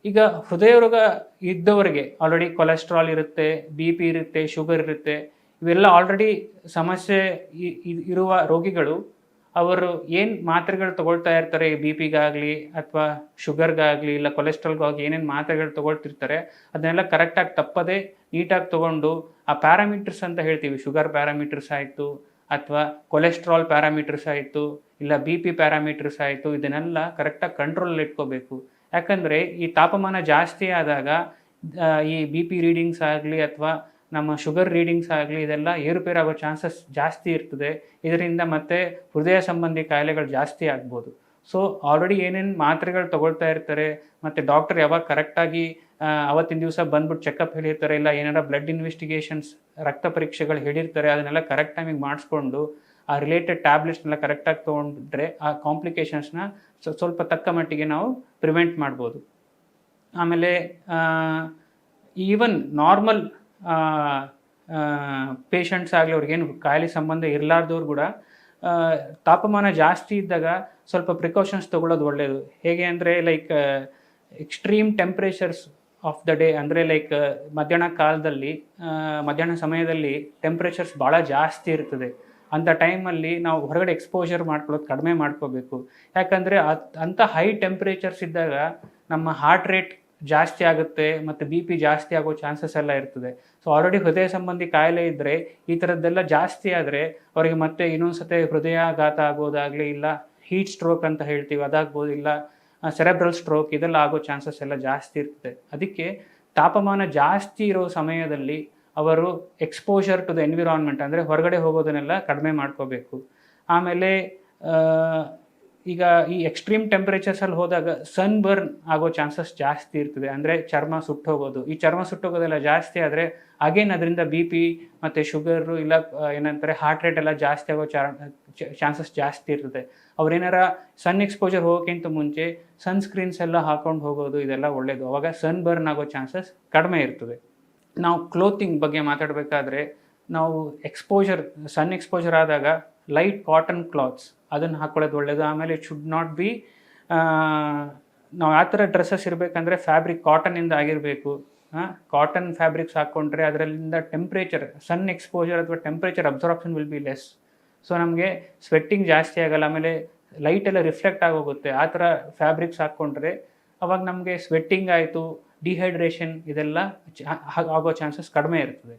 ಈಗ ಹೃದಯ ರೋಗ ಇದ್ದವರಿಗೆ ಆಲ್ರೆಡಿ ಕೊಲೆಸ್ಟ್ರಾಲ್ ಇರುತ್ತೆ, ಬಿ ಪಿ ಇರುತ್ತೆ, ಶುಗರ್ ಇರುತ್ತೆ. ಇವೆಲ್ಲ ಆಲ್ರೆಡಿ ಸಮಸ್ಯೆ ಇರುವ ರೋಗಿಗಳು ಅವರು ಏನು ಮಾತ್ರೆಗಳು ತಗೊಳ್ತಾ ಇರ್ತಾರೆ, ಬಿ ಪಿಗಾಗಲಿ ಅಥವಾ ಶುಗರ್ಗಾಗಲಿ ಇಲ್ಲ ಕೊಲೆಸ್ಟ್ರಾಲ್ಗಾಗಿ ಏನೇನು ಮಾತ್ರೆಗಳು ತಗೊಳ್ತಿರ್ತಾರೆ ಅದನ್ನೆಲ್ಲ ಕರೆಕ್ಟಾಗಿ ತಪ್ಪದೆ ನೀಟಾಗಿ ತೊಗೊಂಡು ಆ ಪ್ಯಾರಾಮೀಟರ್ಸ್ ಅಂತ ಹೇಳ್ತೀವಿ, ಶುಗರ್ ಪ್ಯಾರಾಮೀಟರ್ಸ್ ಆಯಿತು ಅಥವಾ ಕೊಲೆಸ್ಟ್ರಾಲ್ ಪ್ಯಾರಾಮೀಟರ್ಸ್ ಆಯಿತು ಇಲ್ಲ ಬಿ ಪಿ ಪ್ಯಾರಾಮೀಟರ್ಸ್ ಆಯಿತು, ಇದನ್ನೆಲ್ಲ ಕರೆಕ್ಟಾಗಿ ಕಂಟ್ರೋಲಲ್ಲಿ ಇಟ್ಕೋಬೇಕು. ಯಾಕಂದರೆ ಈ ತಾಪಮಾನ ಜಾಸ್ತಿ ಆದಾಗ ಈ ಬಿ ಪಿ ರೀಡಿಂಗ್ಸ್ ಆಗಲಿ ಅಥವಾ ನಮ್ಮ ಶುಗರ್ ರೀಡಿಂಗ್ಸ್ ಆಗಲಿ ಇದೆಲ್ಲ ಏರುಪೇರಾಗೋ ಚಾನ್ಸಸ್ ಜಾಸ್ತಿ ಇರ್ತದೆ. ಇದರಿಂದ ಮತ್ತೆ ಹೃದಯ ಸಂಬಂಧಿ ಕಾಯಿಲೆಗಳು ಜಾಸ್ತಿ ಆಗ್ಬೋದು. ಸೊ ಆಲ್ರೆಡಿ ಏನೇನು ಮಾತ್ರೆಗಳು ತಗೊಳ್ತಾ ಇರ್ತಾರೆ ಮತ್ತು ಡಾಕ್ಟರ್ ಯಾವಾಗ ಕರೆಕ್ಟಾಗಿ ಅವತ್ತಿನ ದಿವಸ ಬಂದ್ಬಿಟ್ಟು ಚೆಕಪ್ ಹೇಳಿರ್ತಾರೆ, ಇಲ್ಲ ಏನಾರ ಬ್ಲಡ್ ಇನ್ವೆಸ್ಟಿಗೇಷನ್ಸ್ ರಕ್ತ ಪರೀಕ್ಷೆಗಳು ಹೇಳಿರ್ತಾರೆ, ಅದನ್ನೆಲ್ಲ ಕರೆಕ್ಟ್ ಟೈಮಿಗೆ ಮಾಡಿಸ್ಕೊಂಡು ಆ ರಿಲೇಟೆಡ್ ಟ್ಯಾಬ್ಲೆಟ್ಸ್ನೆಲ್ಲ ಕರೆಕ್ಟಾಗಿ ತೊಗೊಂಡ್ರೆ ಆ ಕಾಂಪ್ಲಿಕೇಶನ್ಸ್ನ ಸ್ವಲ್ಪ ತಕ್ಕ ಮಟ್ಟಿಗೆ ನಾವು ಪ್ರಿವೆಂಟ್ ಮಾಡ್ಬೋದು. ಆಮೇಲೆ ಈವನ್ ನಾರ್ಮಲ್ ಪೇಷಂಟ್ಸ್ ಆಗಲಿ ಅವ್ರಿಗೇನು ಕಾಯಿಲೆ ಸಂಬಂಧ ಇರಲಾರ್ದವ್ರು ಕೂಡ ತಾಪಮಾನ ಜಾಸ್ತಿ ಇದ್ದಾಗ ಸ್ವಲ್ಪ ಪ್ರಿಕಾಷನ್ಸ್ ತೊಗೊಳ್ಳೋದು ಒಳ್ಳೆಯದು. ಹೇಗೆ ಅಂದರೆ like extreme temperatures of the day, ಅಂದರೆ ಲೈಕ್ ಮಧ್ಯಾಹ್ನ ಸಮಯದಲ್ಲಿ ಟೆಂಪ್ರೇಚರ್ಸ್ ಭಾಳ ಜಾಸ್ತಿ ಇರ್ತದೆ. ಅಂಥ ಟೈಮಲ್ಲಿ ನಾವು ಹೊರಗಡೆ ಎಕ್ಸ್ಪೋಜರ್ ಮಾಡ್ಕೊಳ್ಳೋದು ಕಡಿಮೆ ಮಾಡ್ಕೋಬೇಕು. ಯಾಕಂದರೆ ಅಂಥ ಹೈ ಟೆಂಪ್ರೇಚರ್ಸ್ ಇದ್ದಾಗ ನಮ್ಮ ಹಾರ್ಟ್ ರೇಟ್ ಜಾಸ್ತಿ ಆಗುತ್ತೆ ಮತ್ತು ಬಿ ಪಿ ಜಾಸ್ತಿ ಆಗೋ ಚಾನ್ಸಸ್ ಎಲ್ಲ ಇರ್ತದೆ. ಸೊ ಆಲ್ರೆಡಿ ಹೃದಯ ಸಂಬಂಧಿ ಕಾಯಿಲೆ ಇದ್ದರೆ ಈ ಥರದ್ದೆಲ್ಲ ಜಾಸ್ತಿ ಆದರೆ ಅವರಿಗೆ ಮತ್ತೆ ಇನ್ನೊಂದು ಸತಿ ಹೃದಯಾಘಾತ ಆಗೋದಾಗಲಿ ಇಲ್ಲ ಹೀಟ್ ಸ್ಟ್ರೋಕ್ ಅಂತ ಹೇಳ್ತೀವಿ ಅದಾಗ್ಬೋದು, ಇಲ್ಲ ಸೆರೆಬ್ರಲ್ ಸ್ಟ್ರೋಕ್ ಇದೆಲ್ಲ ಆಗೋ ಚಾನ್ಸಸ್ ಎಲ್ಲ ಜಾಸ್ತಿ ಇರ್ತದೆ. ಅದಕ್ಕೆ ತಾಪಮಾನ ಜಾಸ್ತಿ ಇರೋ ಸಮಯದಲ್ಲಿ ಅವರು ಎಕ್ಸ್ಪೋಜರ್ ಟು ದ ಎನ್ವಿರಾನ್ಮೆಂಟ್ ಅಂದರೆ ಹೊರಗಡೆ ಹೋಗೋದನ್ನೆಲ್ಲ ಕಡಿಮೆ ಮಾಡ್ಕೋಬೇಕು. ಆಮೇಲೆ ಈಗ ಈ ಎಕ್ಸ್ಟ್ರೀಮ್ ಟೆಂಪ್ರೇಚರ್ಸಲ್ಲಿ ಹೋದಾಗ ಸನ್ ಬರ್ನ್ ಆಗೋ ಚಾನ್ಸಸ್ ಜಾಸ್ತಿ ಇರ್ತದೆ, ಅಂದರೆ ಚರ್ಮ ಸುಟ್ಟೋಗೋದು. ಈ ಚರ್ಮ ಸುಟ್ಟೋಗೋದೆಲ್ಲ ಜಾಸ್ತಿ ಆದರೆ ಅಗೇನ್ ಅದರಿಂದ ಬಿ ಪಿ ಮತ್ತು ಶುಗರು ಇಲ್ಲ ಏನಂತಾರೆ ಹಾರ್ಟ್ ರೇಟ್ ಎಲ್ಲ ಜಾಸ್ತಿ ಆಗೋ ಚಾನ್ಸಸ್ ಜಾಸ್ತಿ ಇರ್ತದೆ. ಅವ್ರೇನಾರ ಸನ್ ಎಕ್ಸ್ಪೋಜರ್ ಹೋಗೋಕ್ಕಿಂತ ಮುಂಚೆ ಸನ್ಸ್ಕ್ರೀನ್ಸ್ ಎಲ್ಲ ಹಾಕೊಂಡು ಹೋಗೋದು ಇದೆಲ್ಲ ಒಳ್ಳೆಯದು. ಅವಾಗ ಸನ್ ಬರ್ನ್ ಆಗೋ ಚಾನ್ಸಸ್ ಕಡಿಮೆ ಇರ್ತದೆ. ನಾವು ಕ್ಲೋತಿಂಗ್ ಬಗ್ಗೆ ಮಾತಾಡಬೇಕಾದ್ರೆ ನಾವು ಸನ್ ಎಕ್ಸ್ಪೋಜರ್ ಆದಾಗ ಲೈಟ್ ಕಾಟನ್ ಕ್ಲಾತ್ಸ್ ಅದನ್ನು ಹಾಕ್ಕೊಳ್ಳೋದು ಒಳ್ಳೆಯದು. ಆಮೇಲೆ ಇಟ್ ಶುಡ್ ನಾಟ್ ಬಿ ನಾವು ಯಾವ ಥರ ಡ್ರೆಸ್ಸಸ್ ಇರಬೇಕಂದ್ರೆ ಫ್ಯಾಬ್ರಿಕ್ ಕಾಟನಿಂದ ಆಗಿರಬೇಕು. ಕಾಟನ್ ಫ್ಯಾಬ್ರಿಕ್ಸ್ ಹಾಕ್ಕೊಂಡ್ರೆ ಅದರಲ್ಲಿಂದ ಟೆಂಪ್ರೇಚರ್ ಸನ್ ಎಕ್ಸ್ಪೋಜರ್ ಅಥವಾ temperature absorption will be less. So ನಮಗೆ ಸ್ವೆಟ್ಟಿಂಗ್ ಜಾಸ್ತಿ ಆಗಲ್ಲ, ಆಮೇಲೆ ಲೈಟ್ ಎಲ್ಲ ರಿಫ್ಲೆಕ್ಟ್ ಆಗೋಗುತ್ತೆ. ಆ ಥರ ಫ್ಯಾಬ್ರಿಕ್ಸ್ ಹಾಕ್ಕೊಂಡ್ರೆ ಅವಾಗ ನಮಗೆ ಸ್ವೆಟ್ಟಿಂಗ್ ಆಯಿತು, ಡಿಹೈಡ್ರೇಷನ್ ಇದೆಲ್ಲ ಆಗೋ ಚಾನ್ಸಸ್ ಕಡಿಮೆ ಇರ್ತದೆ.